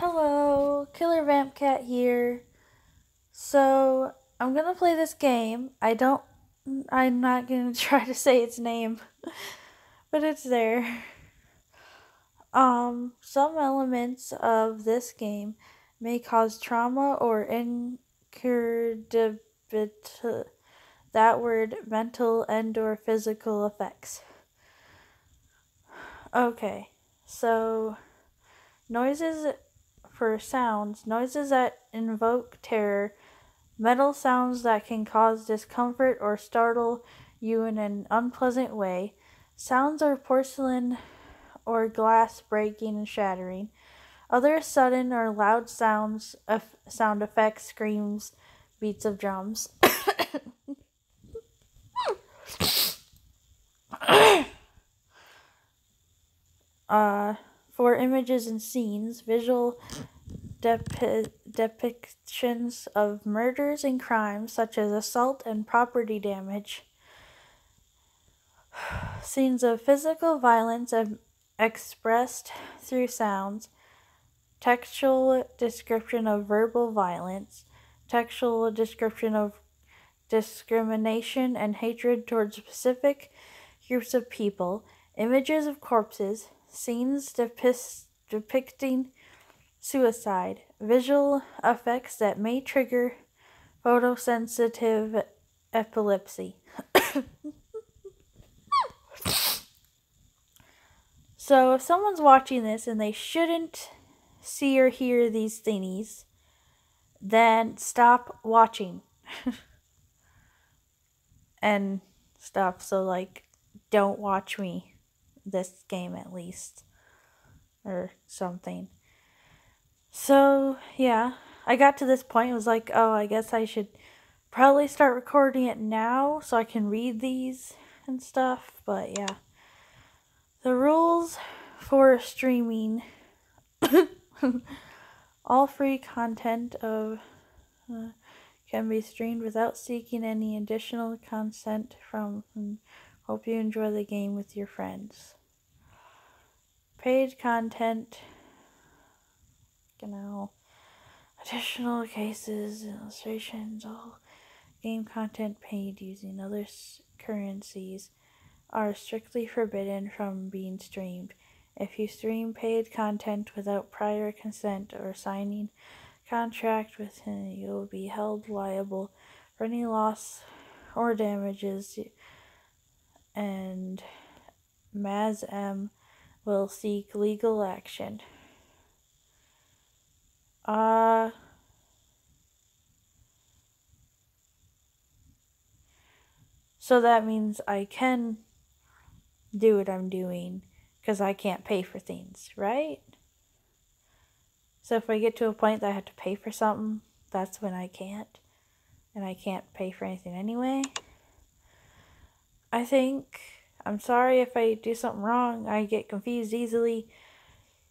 Hello, Killer Vamp Cat here. So, I'm gonna play this game. I'm not gonna try to say its name, but it's there. Some elements of this game may cause trauma or incurability, that word, mental and or physical effects. Okay, so noises noises that invoke terror, metal sounds that can cause discomfort or startle you in an unpleasant way, sounds of porcelain or glass breaking and shattering, other sudden or loud sound effects, screams, beats of drums. For images and scenes, visual depictions of murders and crimes such as assault and property damage, scenes of physical violence expressed through sounds, textual description of verbal violence, textual description of discrimination and hatred towards specific groups of people, images of corpses, scenes depicting suicide, visual effects that may trigger photosensitive epilepsy. So if someone's watching this and they shouldn't see or hear these thingies, then stop watching. And stuff. So don't watch me this game at least. Or something. So, yeah. I got to this point, it was like, oh, I guess I should probably start recording it now so I can read these and stuff. But, yeah. The rules for streaming. All free content can be streamed without seeking any additional consent from. Hope you enjoy the game with your friends. Paid content. Additional cases, illustrations, all game content paid using other currencies are strictly forbidden from being streamed. If you stream paid content without prior consent or signing contract with him, you will be held liable for any loss or damages, and MazM will seek legal action. So that means I can do what I'm doing because I can't pay for things, right? So if I get to a point that I have to pay for something, that's when I can't. And I can't pay for anything anyway. I'm sorry if I do something wrong. I get confused easily.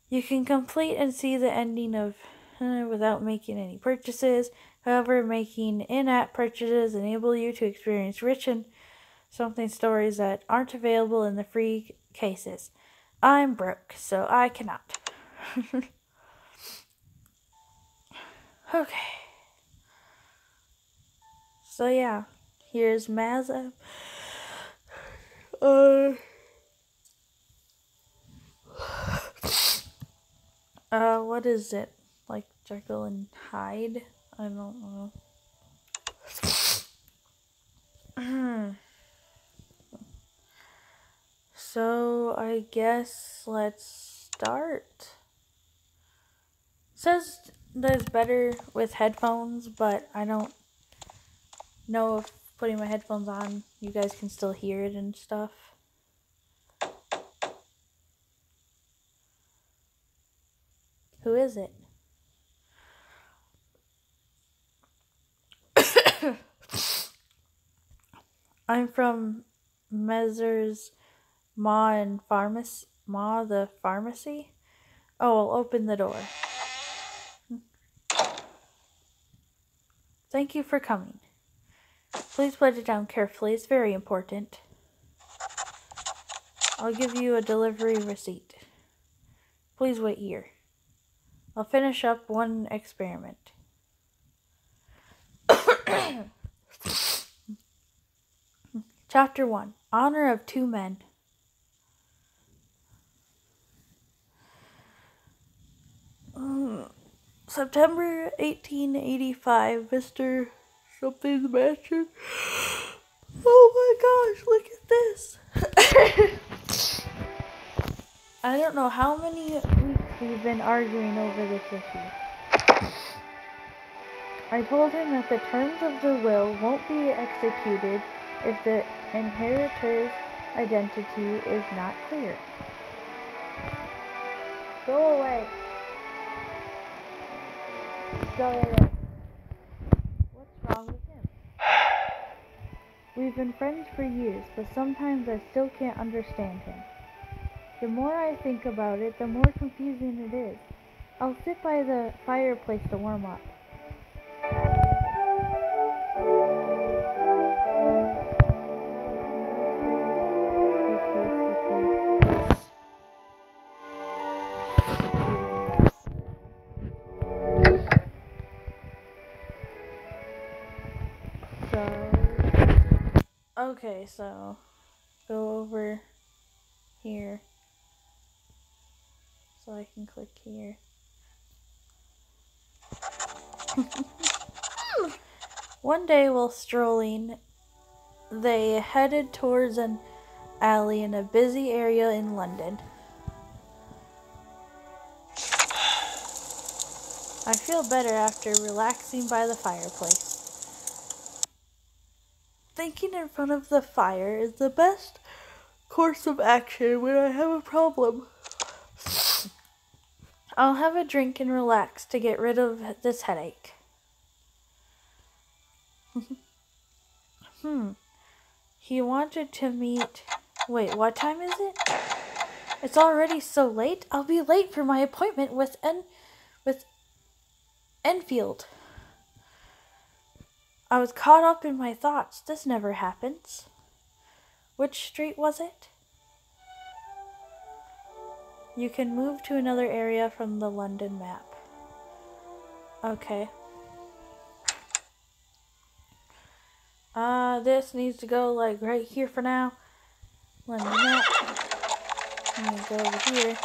You can complete and see the ending of without making any purchases. However, making in-app purchases enable you to experience rich and something stories that aren't available in the free cases. I'm broke, so I cannot. Okay. So yeah, here's MazM. What is it? Like Jekyll and Hyde? I don't know. So I guess let's start. It says that it's better with headphones, but I don't know if putting my headphones on you guys can still hear it and stuff. Who is it? I'm from MazM and the pharmacy. Oh, I'll open the door. Thank you for coming. Please put it down carefully. It's very important. I'll give you a delivery receipt. Please wait here. I'll finish up one experiment. Chapter 1. Honor of Two Men. September 1885, Mr. Something's Mansion. Oh my gosh, look at this. I don't know how many weeks we've been arguing over this issue. I told him that the terms of the will won't be executed if the inheritor's identity is not clear. Go away. Go away. What's wrong with him? We've been friends for years, but sometimes I still can't understand him. The more I think about it, the more confusing it is. I'll sit by the fireplace to warm up. Okay, so go over here so I can click here. One day while strolling, they headed towards an alley in a busy area in London. I feel better after relaxing by the fireplace. Thinking in front of the fire is the best course of action when I have a problem. I'll have a drink and relax to get rid of this headache. He wanted to meet... Wait, what time is it? It's already so late. I'll be late for my appointment with Enfield. I was caught up in my thoughts. This never happens. Which street was it? You can move to another area from the London map. Okay. This needs to go like right here for now. London map. I'm gonna go over here.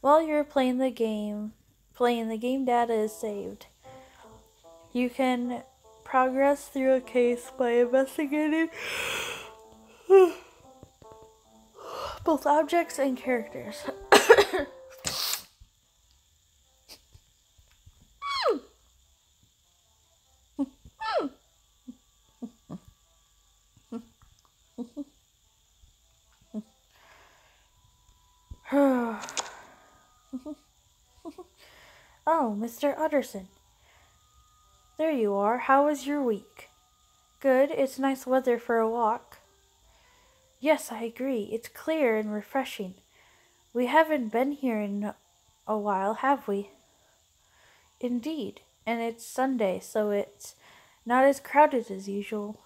While you're playing the game data is saved. You can progress through a case by investigating both objects and characters. Oh, Mr. Utterson. There you are. How was your week? Good. It's nice weather for a walk. Yes, I agree. It's clear and refreshing. We haven't been here in a while, have we? Indeed. And it's Sunday, so it's not as crowded as usual.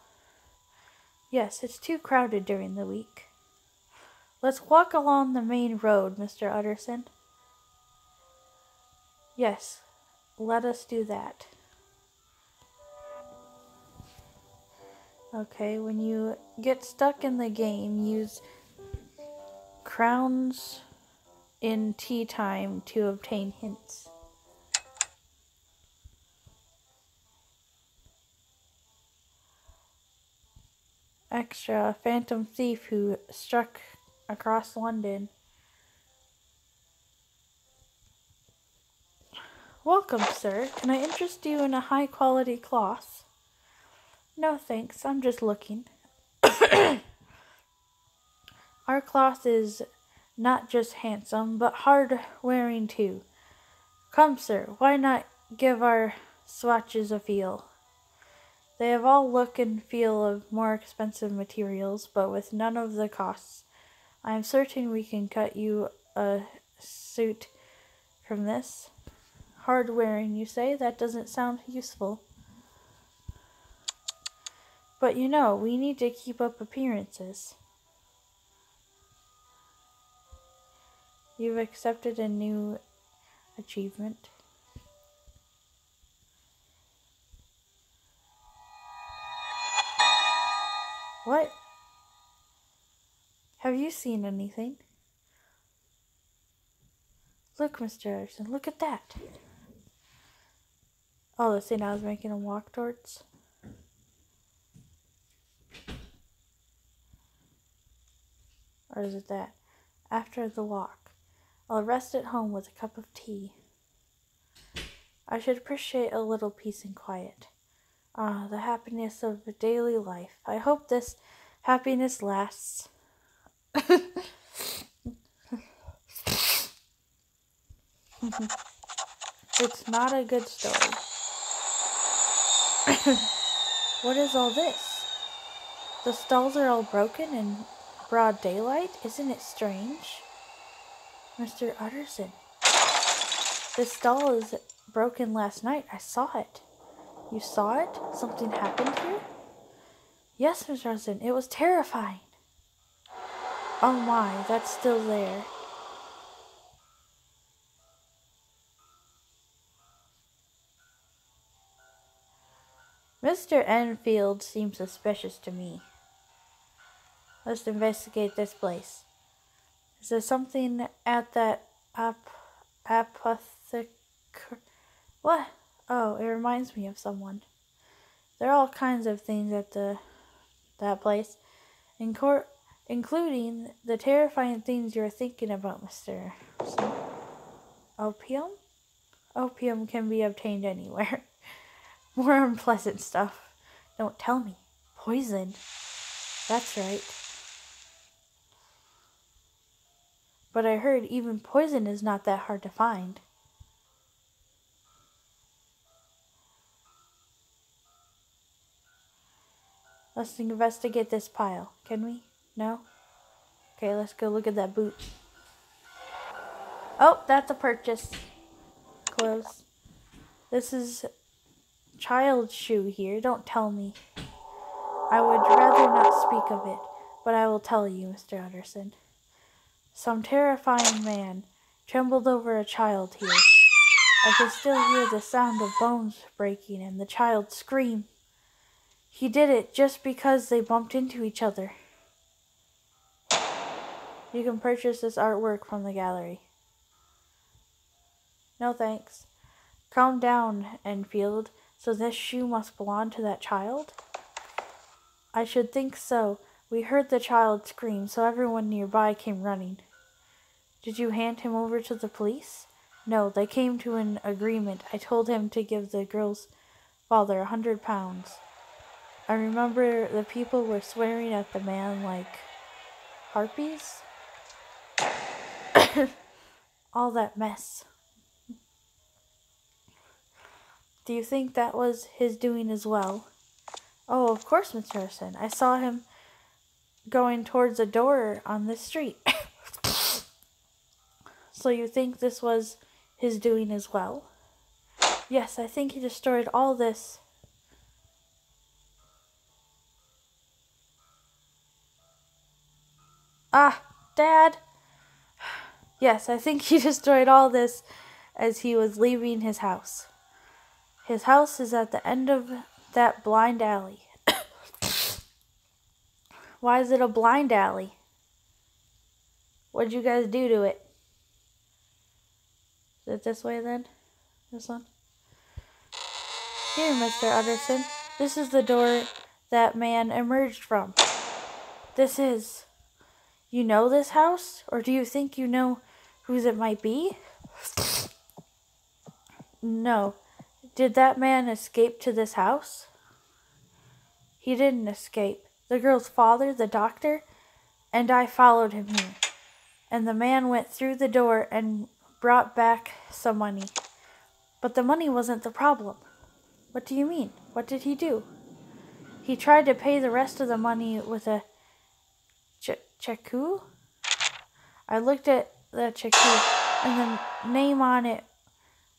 Yes, it's too crowded during the week. Let's walk along the main road, Mr. Utterson. Yes, let us do that. Okay, when you get stuck in the game, use crowns in tea time to obtain hints. Extra, phantom thief who struck across London. Welcome, sir. Can I interest you in a high-quality cloth? No, thanks. I'm just looking. Our cloth is not just handsome, but hard-wearing too. Come, sir, why not give our swatches a feel? They have all look and feel of more expensive materials, but with none of the costs. I am certain we can cut you a suit from this. Hard-wearing, you say? That doesn't sound useful. But you know, we need to keep up appearances. You've accepted a new achievement. What? Have you seen anything? Look, Mr. Anderson, look at that. Oh, the thing I was making him walk towards? Or is it that? After the walk, I'll rest at home with a cup of tea. I should appreciate a little peace and quiet. Ah, the happiness of daily life. I hope this happiness lasts. It's not a good story. What is all this? The stalls are all broken in broad daylight? Isn't it strange? Mr. Utterson, this stall is broken last night. I saw it. You saw it? Something happened here? Yes, Mr. Utterson, it was terrifying. Oh my, that's still there. Mr. Enfield seems suspicious to me. Let's investigate this place. Is there something at that apothecary? What? Oh, it reminds me of someone. There are all kinds of things at that place, including the terrifying things you're thinking about, Mr. Opium? Opium can be obtained anywhere. More unpleasant stuff. Don't tell me. Poison. That's right. But I heard even poison is not that hard to find. Let's investigate this pile. Can we? No? Okay, let's go look at that boot. Oh, that's a purchase. Close. This is child's shoe here. Don't tell me. I would rather not speak of it, but I will tell you, Mr. Utterson. Some terrifying man trembled over a child here. I can still hear the sound of bones breaking and the child scream. He did it just because they bumped into each other. You can purchase this artwork from the gallery. No thanks. Calm down, Enfield. So this shoe must belong to that child? I should think so. We heard the child scream, so everyone nearby came running. Did you hand him over to the police? No, they came to an agreement. I told him to give the girl's father 100 pounds. I remember the people were swearing at the man like harpies. All that mess. Do you think that was his doing as well? Oh, of course, Miss Harrison. I saw him going towards a door on this street. So you think this was his doing as well? Yes, I think he destroyed all this. Ah, Dad. Yes, I think he destroyed all this as he was leaving his house. His house is at the end of that blind alley. Why is it a blind alley? What'd you guys do to it? Is it this way then? This one? Here, Mr. Utterson. This is the door that man emerged from. This is... You know this house? Or do you think you know whose it might be? No. Did that man escape to this house? He didn't escape. The girl's father, the doctor, and I followed him here. And the man went through the door and brought back some money. But the money wasn't the problem. What do you mean? What did he do? He tried to pay the rest of the money with a cheku? I looked at the cheku, and the name on it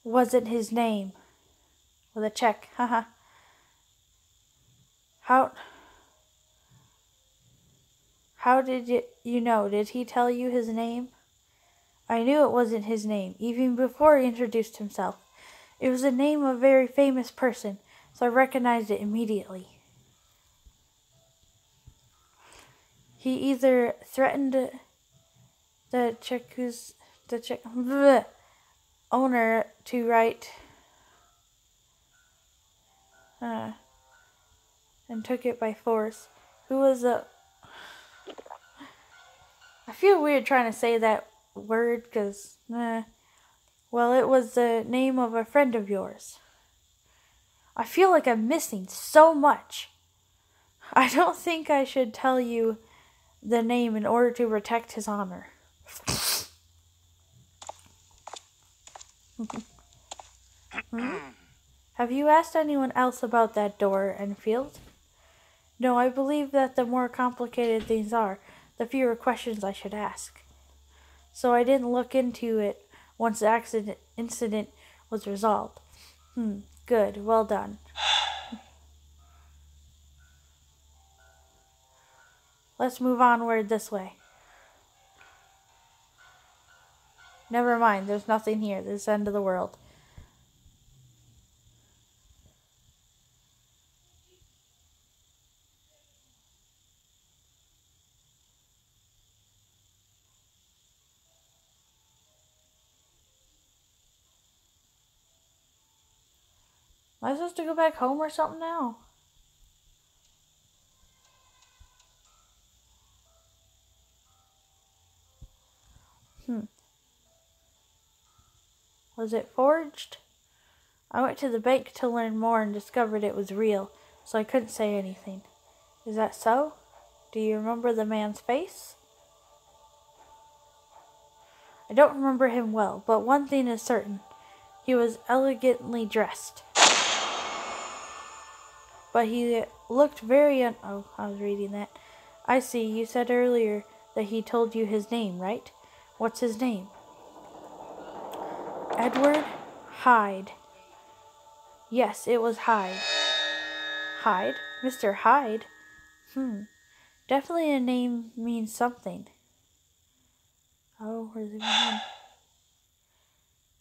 wasn't his name. With a check, haha. How did you know? Did he tell you his name? I knew it wasn't his name, even before he introduced himself. It was the name of a very famous person, so I recognized it immediately. He either threatened the owner to write and took it by force. Who was a... I feel weird trying to say that word because, well, it was the name of a friend of yours. I feel like I'm missing so much. I don't think I should tell you the name in order to protect his honor. Have you asked anyone else about that door, Enfield? No, I believe that the more complicated things are, the fewer questions I should ask. So I didn't look into it once the incident was resolved. Good, well done. Let's move onward this way. Never mind, there's nothing here. This is the end of the world. Am I supposed to go back home or something now? Was it forged? I went to the bank to learn more and discovered it was real, so I couldn't say anything. Is that so? Do you remember the man's face? I don't remember him well, but one thing is certain. He was elegantly dressed. But he looked very oh, I was reading that. I see, you said earlier that he told you his name, right? What's his name? Edward Hyde. Yes, it was Hyde. Hyde? Mr. Hyde? Definitely a name means something. Oh, where's it going?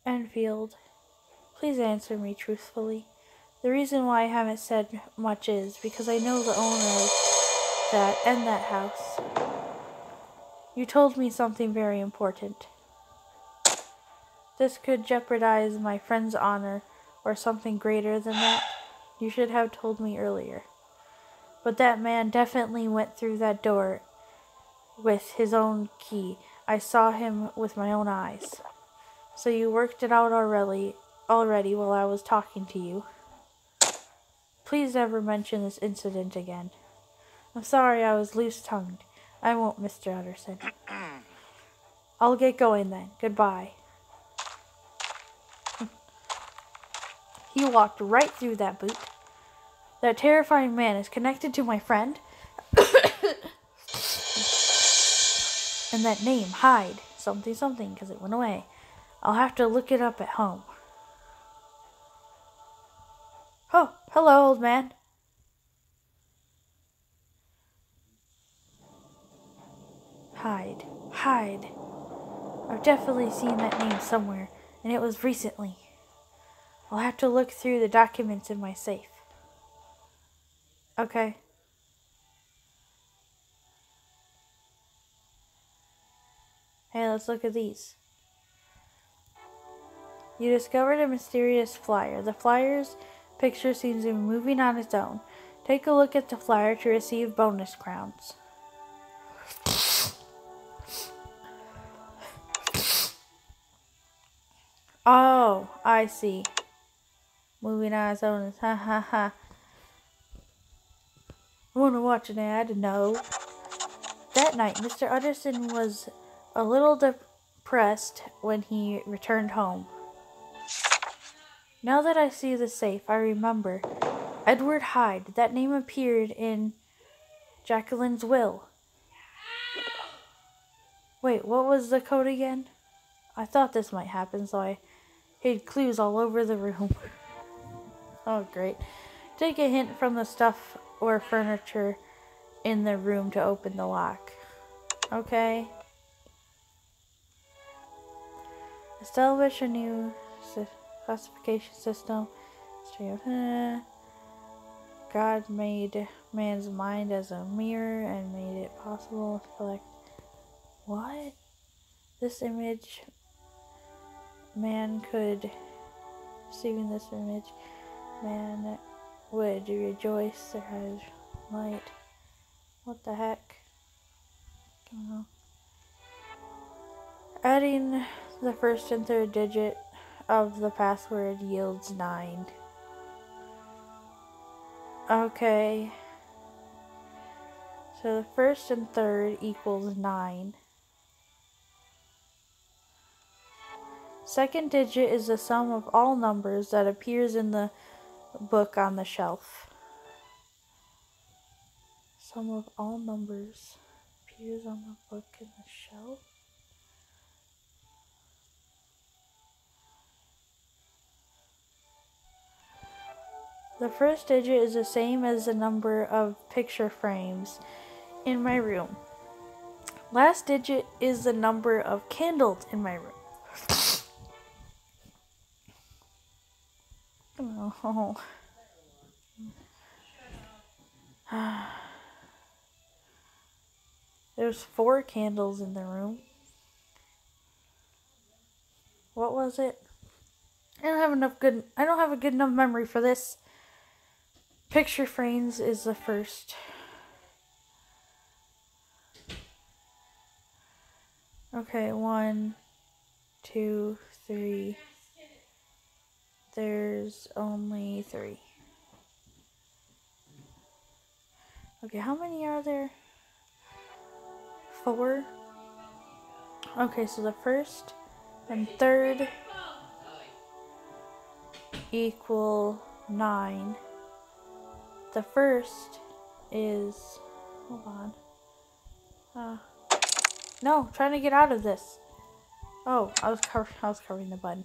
Enfield. Please answer me truthfully. The reason why I haven't said much is because I know the owner of that house. You told me something very important. This could jeopardize my friend's honor or something greater than that. You should have told me earlier. But that man definitely went through that door with his own key. I saw him with my own eyes. So you worked it out already while I was talking to you. Please never mention this incident again. I'm sorry I was loose-tongued. I won't, Mr. Utterson. I'll get going then. Goodbye. He walked right through that boot. That terrifying man is connected to my friend. And that name, Hyde. Something something, because it went away. I'll have to look it up at home. Oh, hello, old man. Hyde. Hyde. I've definitely seen that name somewhere, and it was recently. I'll have to look through the documents in my safe. Okay. Hey, let's look at these. You discovered a mysterious flyer. The flyer's picture seems to be moving on its own. Take a look at the flyer to receive bonus crowns. Oh, I see. Moving on its own. Ha ha ha. Want to watch an ad? No. That night, Mr. Utterson was a little depressed when he returned home. Now that I see the safe, I remember. Edward Hyde. That name appeared in Jacqueline's will. Wait, what was the code again? I thought this might happen, so I hid clues all over the room. Oh, great. Take a hint from the stuff or furniture in the room to open the lock. Okay. Establish a new classification system. God made man's mind as a mirror and made it possible to collect. What? This image, man could, receiving this image, man would rejoice there has light. What the heck? I don't know. Adding the first and third digit of the password yields 9. Okay. So the first and third equals 9. Second digit is the sum of all numbers that appears in the book on the shelf. Sum of all numbers appears on the book in the shelf. The first digit is the same as the number of picture frames in my room. Last digit is the number of candles in my room. Oh. There's 4 candles in the room. What was it? I don't have a good enough memory for this. Picture frames is the first. Okay, 1, 2, 3. There's only 3. Okay, how many are there? 4. Okay, so the first and third equal 9. The first is, hold on. No, trying to get out of this. Oh, I was covering the button.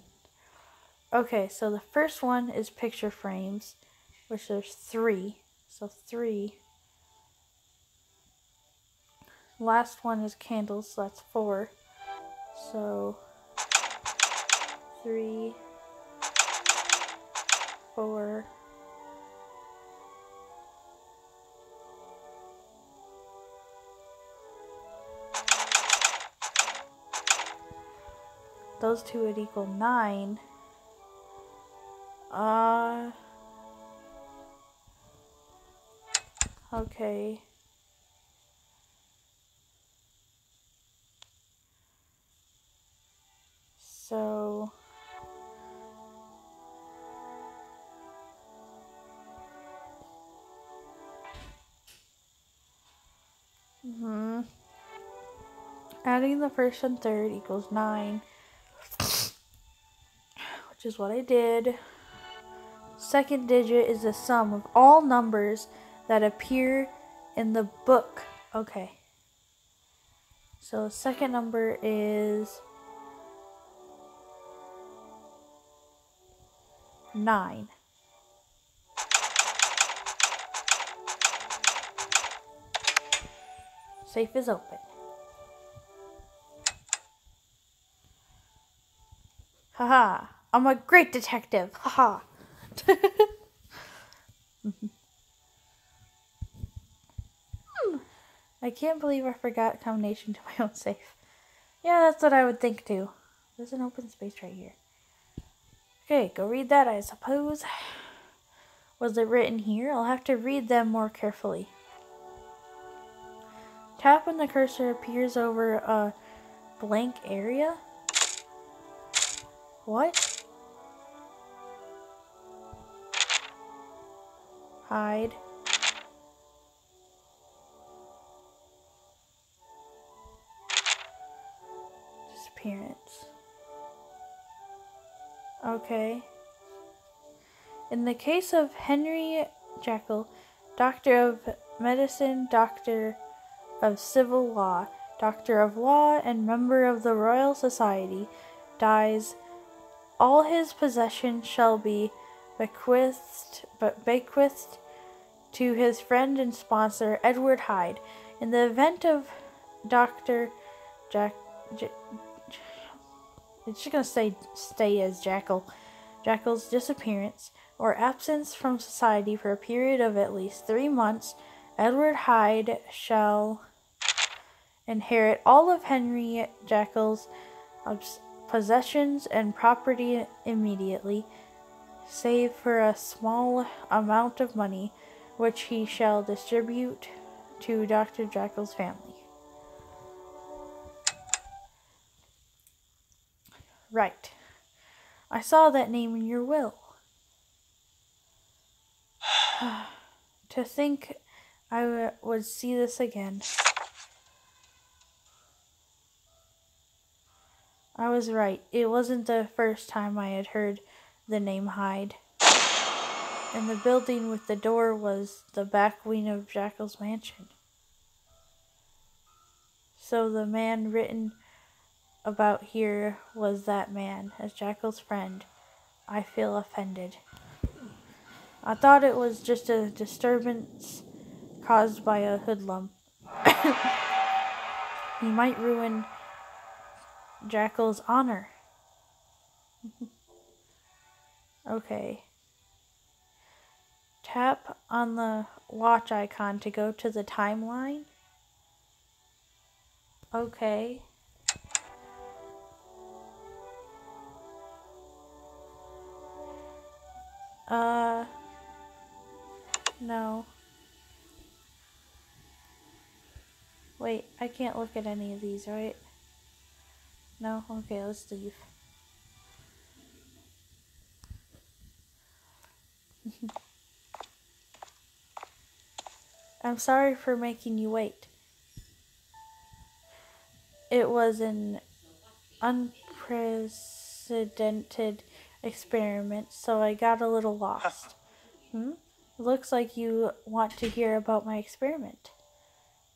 Okay, so the first one is picture frames, which there's 3. So 3. Last one is candles, so that's 4. So 3, 4. Those two would equal 9. Okay. So adding the first and third equals 9, which is what I did. Second digit is the sum of all numbers that appear in the book. Okay. So the second number is 9. Safe is open. Haha, I'm a great detective. Haha. I can't believe I forgot combination to my own safe. Yeah, that's what I would think too. There's an open space right here. Okay, go read that, I suppose. Was it written here? I'll have to read them more carefully. Tap when the cursor appears over a blank area. What? Hide. Disappearance. Okay. In the case of Henry Jekyll, Doctor of Medicine, Doctor of Civil Law, Doctor of Law, and member of the Royal Society, dies, all his possessions shall be bequeathed to his friend and sponsor, Edward Hyde. In the event of Dr. It's just gonna stay as Jekyll. Jekyll's disappearance or absence from society for a period of at least 3 months. Edward Hyde shall inherit all of Henry Jekyll's possessions and property immediately, save for a small amount of money, which he shall distribute to Dr. Jekyll's family. Right. I saw that name in your will. To think I would see this again. I was right. It wasn't the first time I had heard the name Hyde. And the building with the door was the back wing of Jekyll's mansion. So the man written about here was that man, as Jekyll's friend. I feel offended. I thought it was just a disturbance caused by a hoodlum. He might ruin Jekyll's honor. Okay. Tap on the watch icon to go to the timeline. Okay. No. Wait, I can't look at any of these, right? No? Okay, let's leave. I'm sorry for making you wait. It was an unprecedented experiment, so I got a little lost. Looks like you want to hear about my experiment.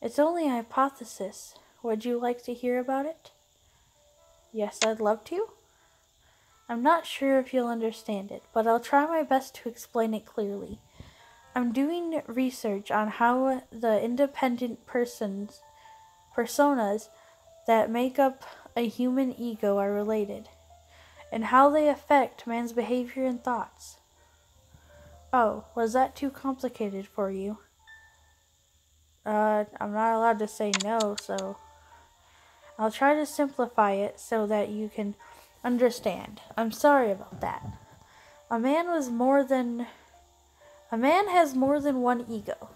It's only a hypothesis. Would you like to hear about it? Yes, I'd love to. I'm not sure if you'll understand it, but I'll try my best to explain it clearly. I'm doing research on how the independent personas that make up a human ego are related, and how they affect man's behavior and thoughts. Oh, was that too complicated for you? I'm not allowed to say no, so I'll try to simplify it so that you can understand. I'm sorry about that. A man has more than one ego.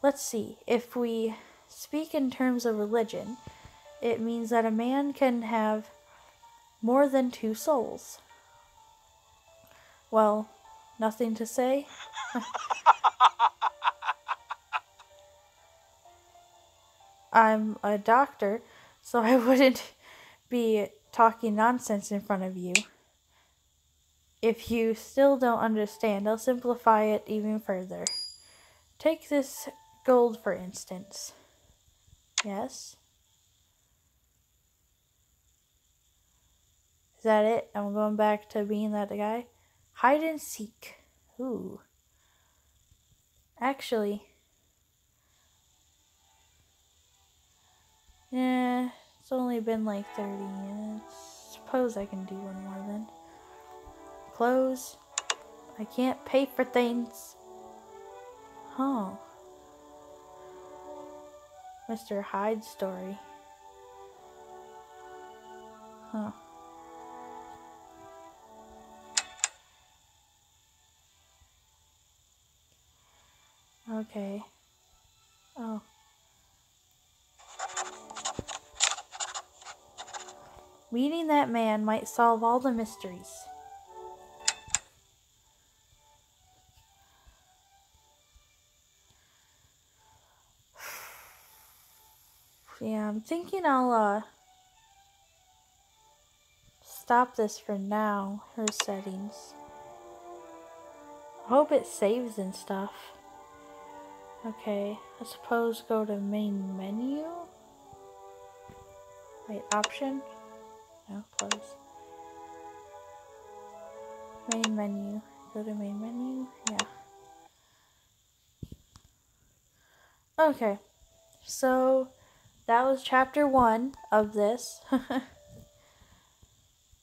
Let's see. If we speak in terms of religion, it means that a man can have more than 2 souls. Well, nothing to say? I'm a doctor, so I wouldn't be talking nonsense in front of you. If you still don't understand, I'll simplify it even further. Take this gold, for instance. Yes? Is that it? I'm going back to being that guy? Hide and seek. Ooh. Actually, it's only been like 30 minutes. Suppose I can do one more then. Close. I can't pay for things. Huh. Mr. Hyde's story. Huh. Okay. Oh. Meeting that man might solve all the mysteries. Yeah, I'm thinking I'll stop this for now. Her settings. I hope it saves and stuff. Okay, I suppose go to main menu. Wait, option? No, close. Main menu. Go to main menu. Yeah. Okay, so that was chapter 1 of this.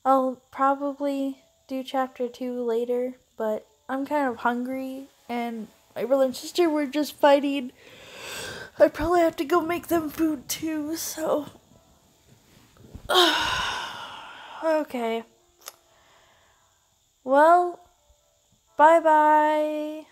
I'll probably do chapter 2 later, but I'm kind of hungry and my brother and sister were just fighting. I probably have to go make them food too, so. Okay. Well, bye bye.